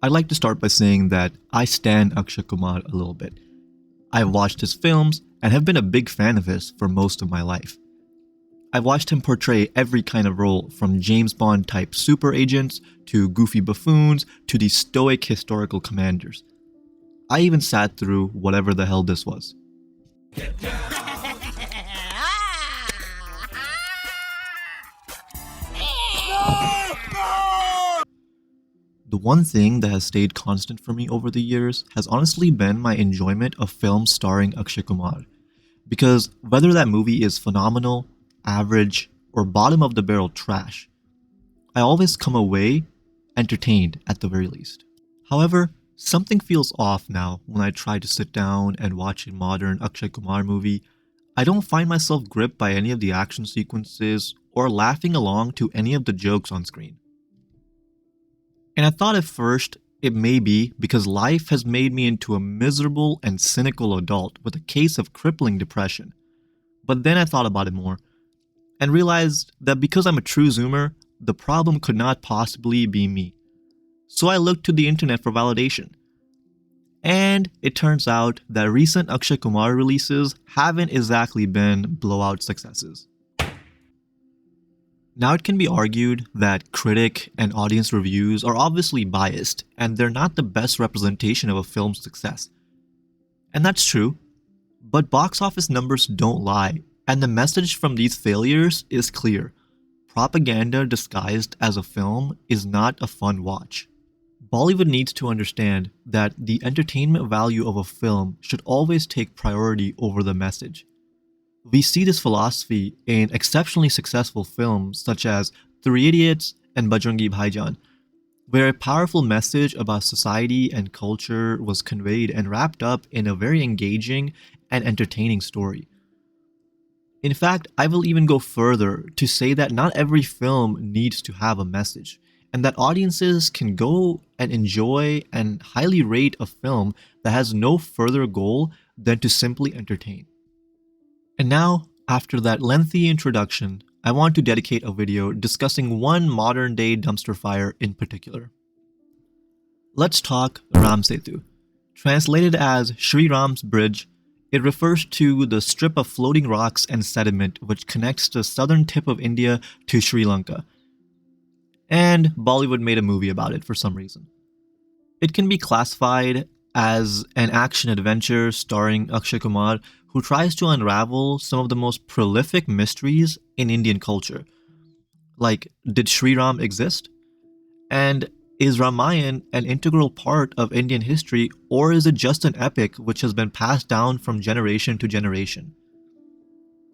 I'd like to start by saying that I stan Akshay Kumar a little bit. I've watched his films and have been a big fan of his for most of my life. I've watched him portray every kind of role from James Bond type super agents to goofy buffoons to the stoic historical commanders. I even sat through whatever the hell this was. The one thing that has stayed constant for me over the years has honestly been my enjoyment of films starring Akshay Kumar. Because whether that movie is phenomenal, average, or bottom of the barrel trash, I always come away entertained at the very least. However, something feels off now when I try to sit down and watch a modern Akshay Kumar movie. I don't find myself gripped by any of the action sequences or laughing along to any of the jokes on screen. And I thought at first it may be because life has made me into a miserable and cynical adult with a case of crippling depression. But then I thought about it more and realized that because I'm a true zoomer, the problem could not possibly be me. So I looked to the internet for validation. And it turns out that recent Akshay Kumar releases haven't exactly been blowout successes. Now, it can be argued that critic and audience reviews are obviously biased and they're not the best representation of a film's success. And that's true, but box office numbers don't lie, and the message from these failures is clear. Propaganda disguised as a film is not a fun watch. Bollywood needs to understand that the entertainment value of a film should always take priority over the message. We see this philosophy in exceptionally successful films such as Three Idiots and Bajrangi Bhaijaan, where a powerful message about society and culture was conveyed and wrapped up in a very engaging and entertaining story. In fact, I will even go further to say that not every film needs to have a message, and that audiences can go and enjoy and highly rate a film that has no further goal than to simply entertain. And now, after that lengthy introduction, I want to dedicate a video discussing one modern-day dumpster fire in particular. Let's talk Ram Setu. Translated as Sri Ram's Bridge, it refers to the strip of floating rocks and sediment which connects the southern tip of India to Sri Lanka. And Bollywood made a movie about it for some reason. It can be classified as an action-adventure starring Akshay Kumar, who tries to unravel some of the most prolific mysteries in Indian culture. Like, did Sri Ram exist? And is Ramayana an integral part of Indian history, or is it just an epic which has been passed down from generation to generation?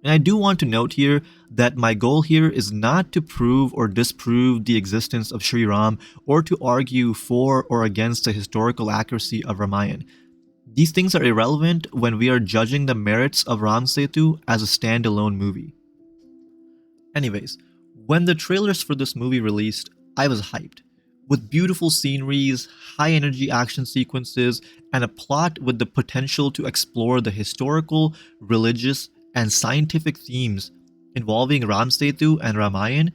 And I do want to note here that my goal here is not to prove or disprove the existence of Sri Ram or to argue for or against the historical accuracy of Ramayana. These things are irrelevant when we are judging the merits of Ram Setu as a standalone movie. Anyways, when the trailers for this movie released, I was hyped. With beautiful sceneries, high-energy action sequences, and a plot with the potential to explore the historical, religious, and scientific themes involving Ram Setu and Ramayana,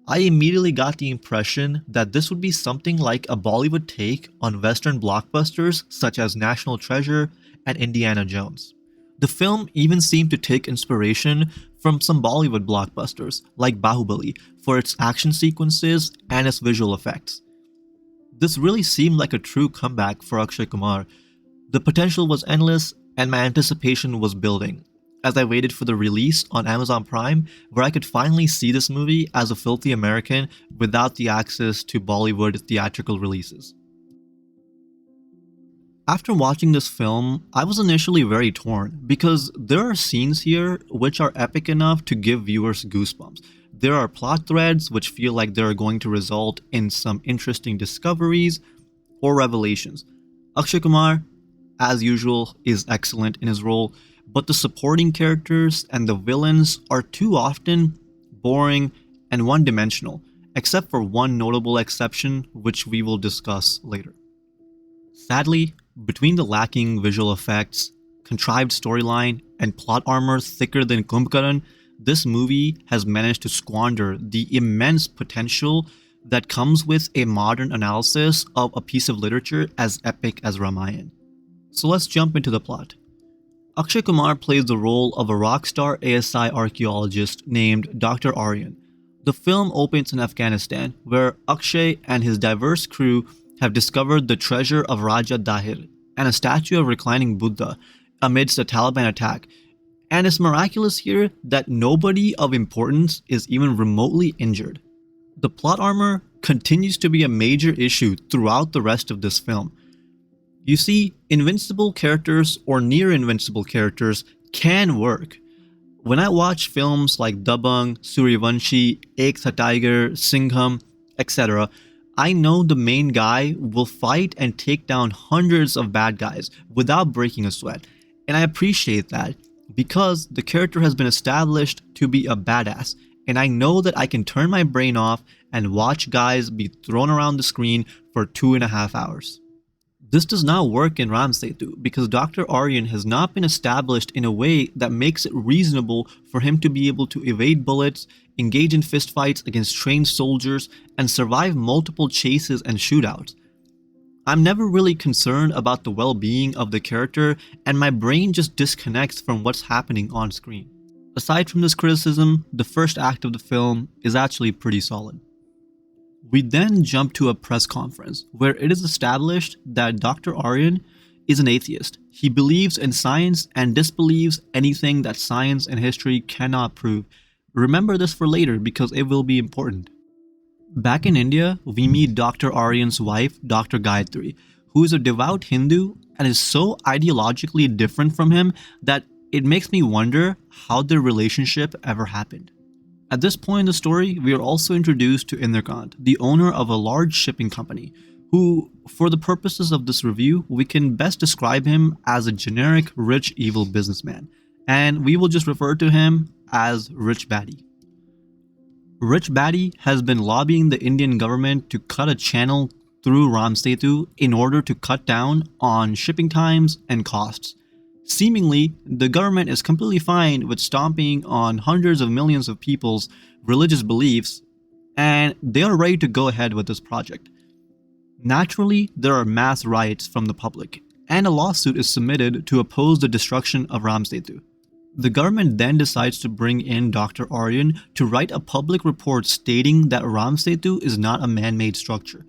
I immediately got the impression that this would be something like a Bollywood take on Western blockbusters such as National Treasure and Indiana Jones. The film even seemed to take inspiration from some Bollywood blockbusters like Bahubali for its action sequences and its visual effects. This really seemed like a true comeback for Akshay Kumar. The potential was endless and my anticipation was building as I waited for the release on Amazon Prime, where I could finally see this movie as a filthy American without the access to Bollywood theatrical releases. After watching this film, I was initially very torn because there are scenes here which are epic enough to give viewers goosebumps. There are plot threads which feel like they're going to result in some interesting discoveries or revelations. Akshay Kumar, as usual, is excellent in his role, but the supporting characters and the villains are too often boring and one-dimensional, except for one notable exception which we will discuss later. Sadly, between the lacking visual effects, contrived storyline, and plot armor thicker than Kumbhkaran, this movie has managed to squander the immense potential that comes with a modern analysis of a piece of literature as epic as Ramayana. So let's jump into the plot. Akshay Kumar plays the role of a rock star ASI archaeologist named Dr. Aryan. The film opens in Afghanistan, where Akshay and his diverse crew have discovered the treasure of Raja Dahir and a statue of reclining Buddha amidst a Taliban attack. And it's miraculous here that nobody of importance is even remotely injured. The plot armor continues to be a major issue throughout the rest of this film. You see, invincible characters or near invincible characters can work. When I watch films like Dabangg, Suryavanshi, Ek Tha Tiger, Singham, etc., I know the main guy will fight and take down hundreds of bad guys without breaking a sweat. And I appreciate that because the character has been established to be a badass, and I know that I can turn my brain off and watch guys be thrown around the screen for 2.5 hours. This does not work in Ram Setu because Dr. Aryan has not been established in a way that makes it reasonable for him to be able to evade bullets, engage in fistfights against trained soldiers, and survive multiple chases and shootouts. I'm never really concerned about the well-being of the character, and my brain just disconnects from what's happening on screen. Aside from this criticism, the first act of the film is actually pretty solid. We then jump to a press conference where it is established that Dr. Aryan is an atheist. He believes in science and disbelieves anything that science and history cannot prove. Remember this for later because it will be important. Back in India, we meet Dr. Aryan's wife, Dr. Gayatri, who is a devout Hindu and is so ideologically different from him that it makes me wonder how their relationship ever happened. At this point in the story, we are also introduced to Indrakant, the owner of a large shipping company, who, for the purposes of this review, we can best describe him as a generic rich evil businessman, and we will just refer to him as Rich Baddie. Rich Baddie has been lobbying the Indian government to cut a channel through Ram Setu in order to cut down on shipping times and costs. Seemingly, the government is completely fine with stomping on hundreds of millions of people's religious beliefs, and they are ready to go ahead with this project. Naturally, there are mass riots from the public, and a lawsuit is submitted to oppose the destruction of Ram Setu. The government then decides to bring in Dr. Aryan to write a public report stating that Ram Setu is not a man-made structure.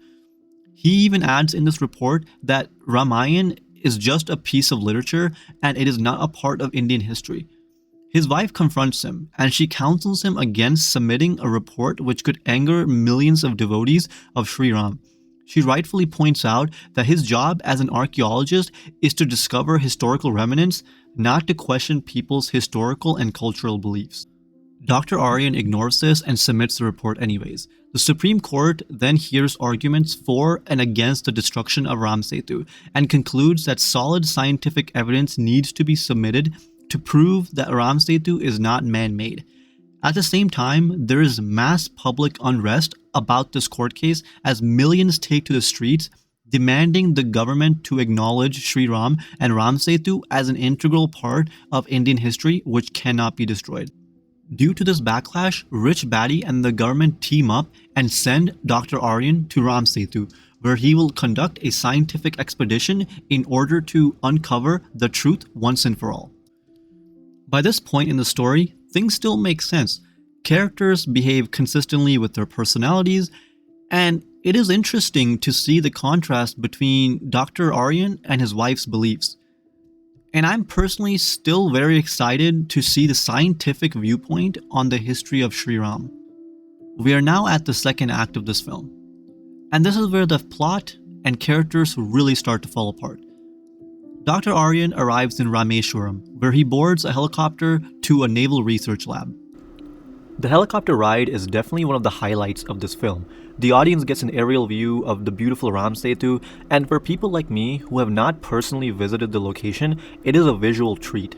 He even adds in this report that Ramayana is just a piece of literature and it is not a part of Indian history. His wife confronts him and she counsels him against submitting a report which could anger millions of devotees of Sri Ram. She rightfully points out that his job as an archaeologist is to discover historical remnants, not to question people's historical and cultural beliefs. Dr. Aryan ignores this and submits the report anyways. The Supreme Court then hears arguments for and against the destruction of Ram Setu and concludes that solid scientific evidence needs to be submitted to prove that Ram Setu is not man-made. At the same time, there is mass public unrest about this court case as millions take to the streets demanding the government to acknowledge Sri Ram and Ram Setu as an integral part of Indian history which cannot be destroyed. Due to this backlash, Rich Baddie and the government team up and send Dr. Aryan to Ram Setu, where he will conduct a scientific expedition in order to uncover the truth once and for all. By this point in the story, things still make sense. Characters behave consistently with their personalities, and it is interesting to see the contrast between Dr. Aryan and his wife's beliefs. And I'm personally still very excited to see the scientific viewpoint on the history of Sri Ram. We are now at the second act of this film, and this is where the plot and characters really start to fall apart. Dr. Aryan arrives in Rameshwaram, where he boards a helicopter to a naval research lab. The helicopter ride is definitely one of the highlights of this film. The audience gets an aerial view of the beautiful Ram Setu, and for people like me who have not personally visited the location, it is a visual treat.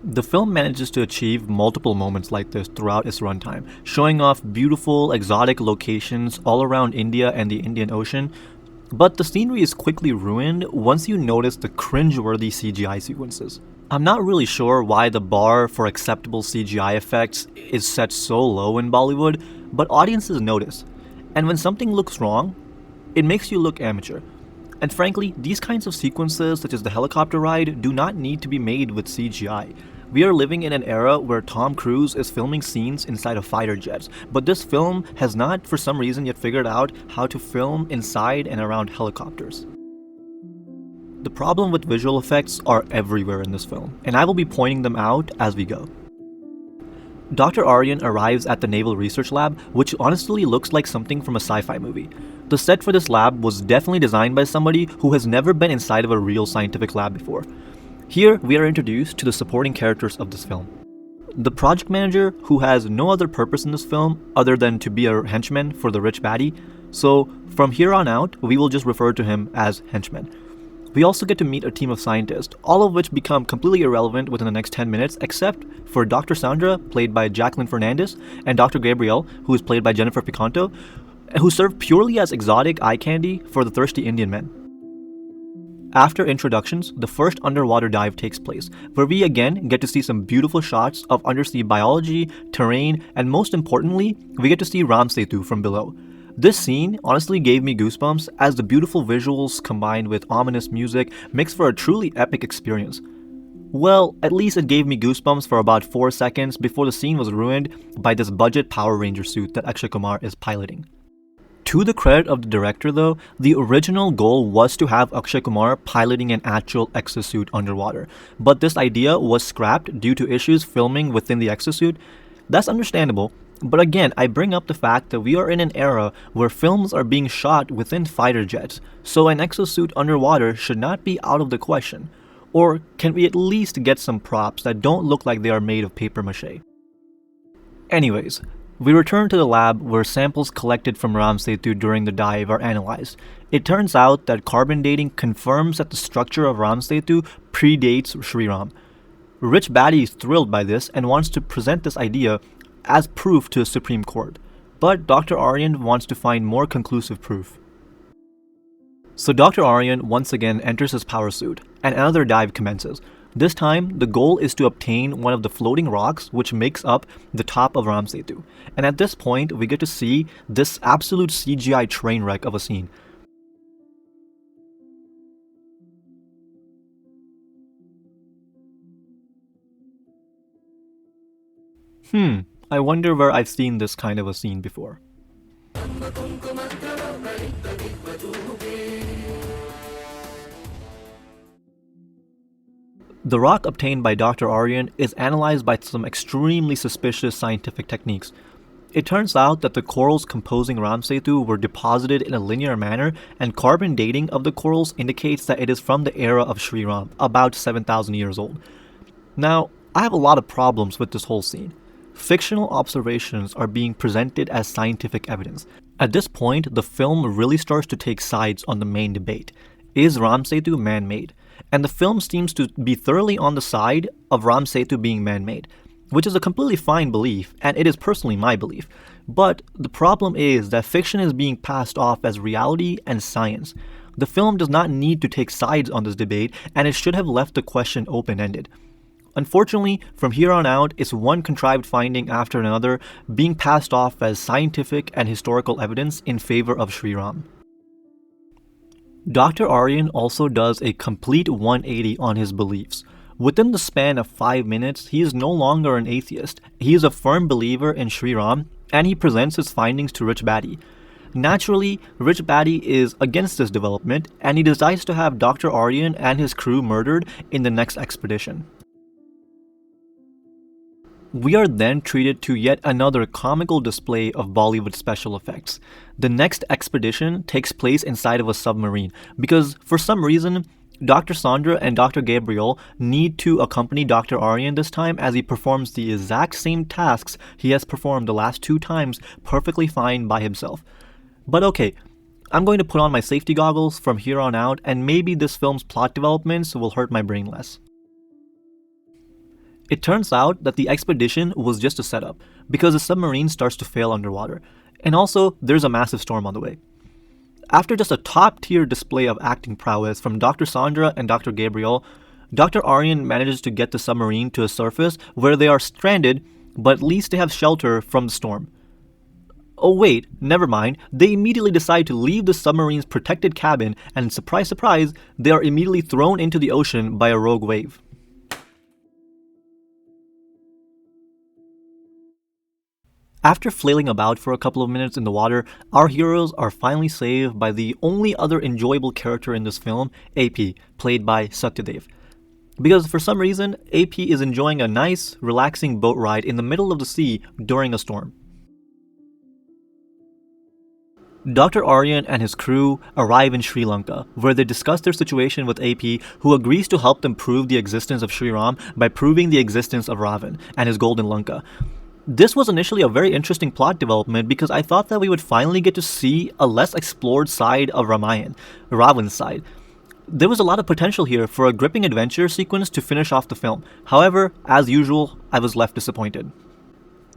The film manages to achieve multiple moments like this throughout its runtime, showing off beautiful, exotic locations all around India and the Indian Ocean. But the scenery is quickly ruined once you notice the cringe-worthy CGI sequences. I'm not really sure why the bar for acceptable CGI effects is set so low in Bollywood, but audiences notice. And when something looks wrong, it makes you look amateur. And frankly, these kinds of sequences, such as the helicopter ride, do not need to be made with CGI. We are living in an era where Tom Cruise is filming scenes inside of fighter jets, but this film has not, for some reason, yet figured out how to film inside and around helicopters. The problem with visual effects are everywhere in this film, and I will be pointing them out as we go. Dr. Aryan arrives at the Naval Research Lab, which honestly looks like something from a sci-fi movie. The set for this lab was definitely designed by somebody who has never been inside of a real scientific lab before. Here, we are introduced to the supporting characters of this film. The project manager, who has no other purpose in this film other than to be a henchman for the rich baddie, so from here on out, we will just refer to him as henchman. We also get to meet a team of scientists, all of which become completely irrelevant within the next 10 minutes, except for Dr. Sandra, played by Jacqueline Fernandez, and Dr. Gabriel, who is played by Jennifer Picanto, who serve purely as exotic eye candy for the thirsty Indian men. After introductions, the first underwater dive takes place, where we again get to see some beautiful shots of undersea biology, terrain, and most importantly, we get to see Ram Setu from below. This scene honestly gave me goosebumps, as the beautiful visuals combined with ominous music makes for a truly epic experience. Well, at least it gave me goosebumps for about 4 seconds before the scene was ruined by this budget Power Ranger suit that Akshay Kumar is piloting. To the credit of the director though, the original goal was to have Akshay Kumar piloting an actual exosuit underwater, but this idea was scrapped due to issues filming within the exosuit. That's understandable, but again, I bring up the fact that we are in an era where films are being shot within fighter jets, so an exosuit underwater should not be out of the question. Or can we at least get some props that don't look like they are made of paper mache? Anyways, we return to the lab where samples collected from Ram Setu during the dive are analyzed. It turns out that carbon dating confirms that the structure of Ram Setu predates Sri Ram. Rich Baddie is thrilled by this and wants to present this idea as proof to the Supreme Court, but Dr. Aryan wants to find more conclusive proof. So Dr. Aryan once again enters his power suit, and another dive commences. This time, the goal is to obtain one of the floating rocks which makes up the top of Ram Setu. And at this point, we get to see this absolute CGI train wreck of a scene. I wonder where I've seen this kind of a scene before. The rock obtained by Dr. Aryan is analyzed by some extremely suspicious scientific techniques. It turns out that the corals composing Ram Setu were deposited in a linear manner, and carbon dating of the corals indicates that it is from the era of Sri Ram, about 7,000 years old. Now, I have a lot of problems with this whole scene. Fictional observations are being presented as scientific evidence. At this point, the film really starts to take sides on the main debate. Is Ram Setu man-made? And the film seems to be thoroughly on the side of Ram Setu being man-made, which is a completely fine belief, and it is personally my belief. But the problem is that fiction is being passed off as reality and science. The film does not need to take sides on this debate, and it should have left the question open-ended. Unfortunately, from here on out, it's one contrived finding after another being passed off as scientific and historical evidence in favor of Sri Ram. Dr. Aryan also does a complete 180 on his beliefs. Within the span of 5 minutes, he is no longer an atheist. He is a firm believer in Sri Ram, and he presents his findings to Rich Baddie. Naturally, Rich Baddie is against this development, and he decides to have Dr. Aryan and his crew murdered in the next expedition. We are then treated to yet another comical display of Bollywood special effects. The next expedition takes place inside of a submarine because, for some reason, Dr. Sandra and Dr. Gabriel need to accompany Dr. Aryan this time, as he performs the exact same tasks he has performed the last 2 times perfectly fine by himself. But okay, I'm going to put on my safety goggles from here on out, and maybe this film's plot developments will hurt my brain less. It turns out that the expedition was just a setup, because the submarine starts to fail underwater, and also there's a massive storm on the way. After just a top-tier display of acting prowess from Dr. Sandra and Dr. Gabriel, Dr. Aryan manages to get the submarine to a surface where they are stranded, but at least they have shelter from the storm. Oh wait, never mind, they immediately decide to leave the submarine's protected cabin, and surprise surprise, they are immediately thrown into the ocean by a rogue wave. After flailing about for a couple of minutes in the water, our heroes are finally saved by the only other enjoyable character in this film, AP, played by Satyadev. Because for some reason, AP is enjoying a nice, relaxing boat ride in the middle of the sea during a storm. Dr. Aryan and his crew arrive in Sri Lanka, where they discuss their situation with AP, who agrees to help them prove the existence of Sri Ram by proving the existence of Ravan and his golden Lanka. This was initially a very interesting plot development because I thought that we would finally get to see a less explored side of Ravan's side. There was a lot of potential here for a gripping adventure sequence to finish off the film. However, as usual, I was left disappointed.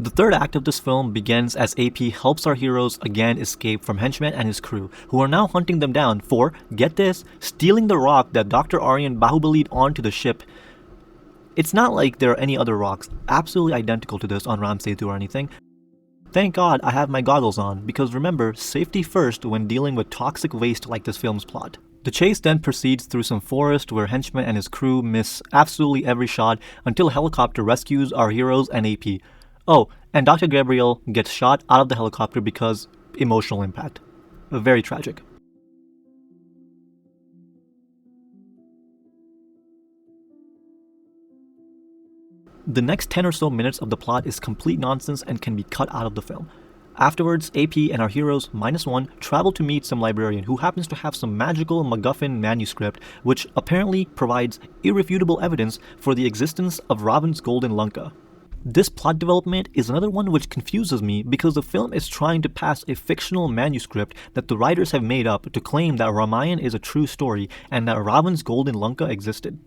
The third act of this film begins as AP helps our heroes again escape from Henchman and his crew, who are now hunting them down for, get this, stealing the rock that Dr. Aryan Bahubali'd onto the ship. It's not like there are any other rocks absolutely identical to this on Ram Setu or anything. Thank God I have my goggles on, because remember, safety first when dealing with toxic waste like this film's plot. The chase then proceeds through some forest where Henchman and his crew miss absolutely every shot until a helicopter rescues our heroes and AP. Oh, and Dr. Gabriel gets shot out of the helicopter because emotional impact. Very tragic. The next 10 or so minutes of the plot is complete nonsense and can be cut out of the film. Afterwards, AP and our heroes, -1, travel to meet some librarian who happens to have some magical MacGuffin manuscript which apparently provides irrefutable evidence for the existence of Ravan's golden Lanka. This plot development is another one which confuses me because the film is trying to pass a fictional manuscript that the writers have made up to claim that Ramayana is a true story and that Ravan's golden Lanka existed.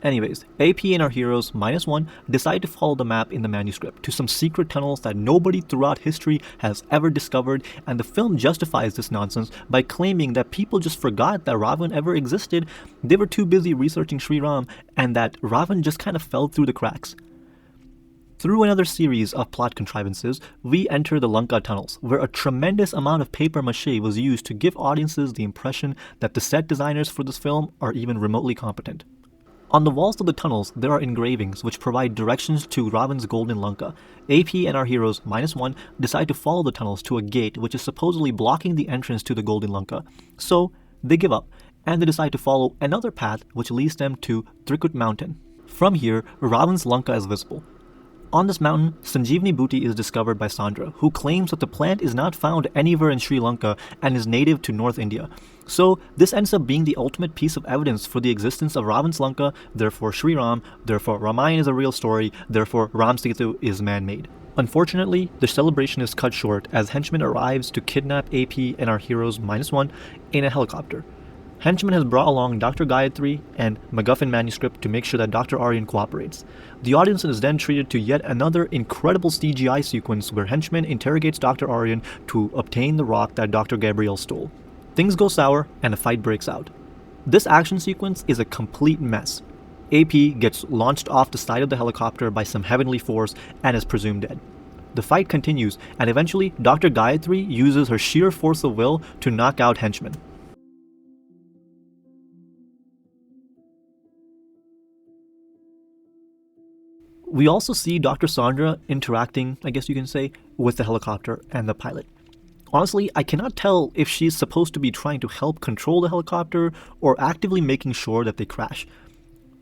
Anyways, AP and our heroes, -1, decide to follow the map in the manuscript to some secret tunnels that nobody throughout history has ever discovered, and the film justifies this nonsense by claiming that people just forgot that Ravan ever existed, they were too busy researching Sri Ram, and that Ravan just kind of fell through the cracks. Through another series of plot contrivances, we enter the Lanka tunnels, where a tremendous amount of paper mache was used to give audiences the impression that the set designers for this film are even remotely competent. On the walls of the tunnels, there are engravings which provide directions to Ravan's golden Lanka. AP and our heroes, -1, decide to follow the tunnels to a gate which is supposedly blocking the entrance to the golden Lanka. So, they give up, and they decide to follow another path which leads them to Trikut Mountain. From here, Ravan's Lanka is visible. On this mountain, Sanjeevani Booty is discovered by Sandra, who claims that the plant is not found anywhere in Sri Lanka and is native to North India. So this ends up being the ultimate piece of evidence for the existence of Ravan's Lanka, therefore Sri Ram, therefore Ramayana is a real story, therefore Ram Setu is man-made. Unfortunately, the celebration is cut short as Henchman arrives to kidnap AP and our heroes, -1, in a helicopter. Henchman has brought along Dr. Gayatri and MacGuffin manuscript to make sure that Dr. Aryan cooperates. The audience is then treated to yet another incredible CGI sequence where Henchman interrogates Dr. Aryan to obtain the rock that Dr. Gabriel stole. Things go sour and a fight breaks out. This action sequence is a complete mess. AP gets launched off the side of the helicopter by some heavenly force and is presumed dead. The fight continues, and eventually Dr. Gayatri uses her sheer force of will to knock out Henchman. We also see Dr. Sandra interacting, I guess you can say, with the helicopter and the pilot. Honestly, I cannot tell if she's supposed to be trying to help control the helicopter or actively making sure that they crash.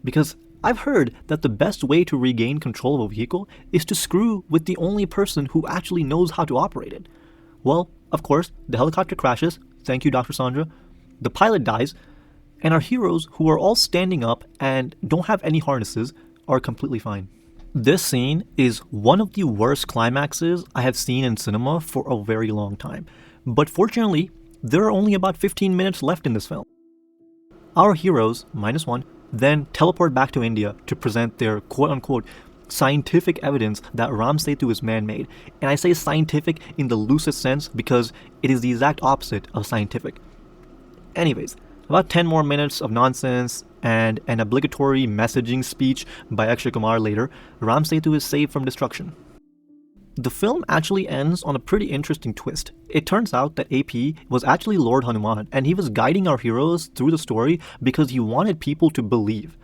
Because I've heard that the best way to regain control of a vehicle is to screw with the only person who actually knows how to operate it. Well, of course, the helicopter crashes, thank you Dr. Sandra, the pilot dies, and our heroes, who are all standing up and don't have any harnesses, are completely fine. This scene is one of the worst climaxes I have seen in cinema for a very long time, but fortunately, there are only about 15 minutes left in this film. Our heroes, -1, then teleport back to India to present their quote-unquote scientific evidence that Ram Setu is man-made. And I say scientific in the loosest sense because it is the exact opposite of scientific. Anyways, about 10 more minutes of nonsense and an obligatory messaging speech by Akshay Kumar later, Ram Setu is saved from destruction. The film actually ends on a pretty interesting twist. It turns out that AP was actually Lord Hanuman, and he was guiding our heroes through the story because he wanted people to believe.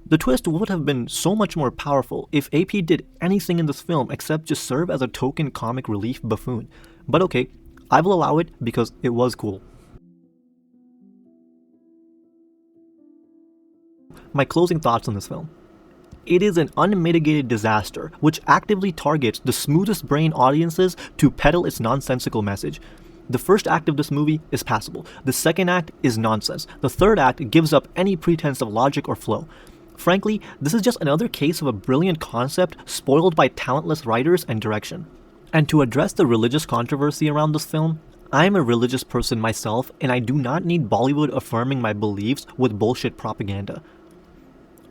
The twist would have been so much more powerful if AP did anything in this film except just serve as a token comic relief buffoon. But okay, I will allow it because it was cool. My closing thoughts on this film. It is an unmitigated disaster which actively targets the smoothest brain audiences to peddle its nonsensical message. The first act of this movie is passable. The second act is nonsense. The third act gives up any pretense of logic or flow. Frankly, this is just another case of a brilliant concept spoiled by talentless writers and direction. And to address the religious controversy around this film, I am a religious person myself, and I do not need Bollywood affirming my beliefs with bullshit propaganda.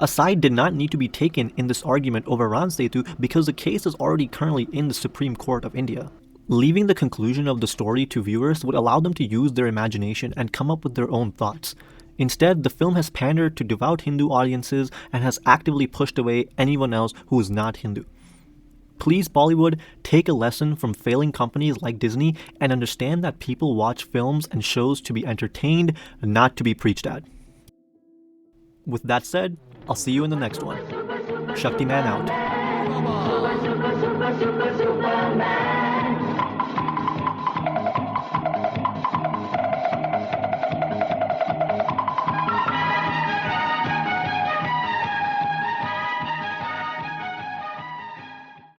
A side did not need to be taken in this argument over Ram Setu because the case is already currently in the Supreme Court of India. Leaving the conclusion of the story to viewers would allow them to use their imagination and come up with their own thoughts. Instead, the film has pandered to devout Hindu audiences and has actively pushed away anyone else who is not Hindu. Please, Bollywood, take a lesson from failing companies like Disney and understand that people watch films and shows to be entertained, not to be preached at. With that said, I'll see you in the next one. Shakti Man out.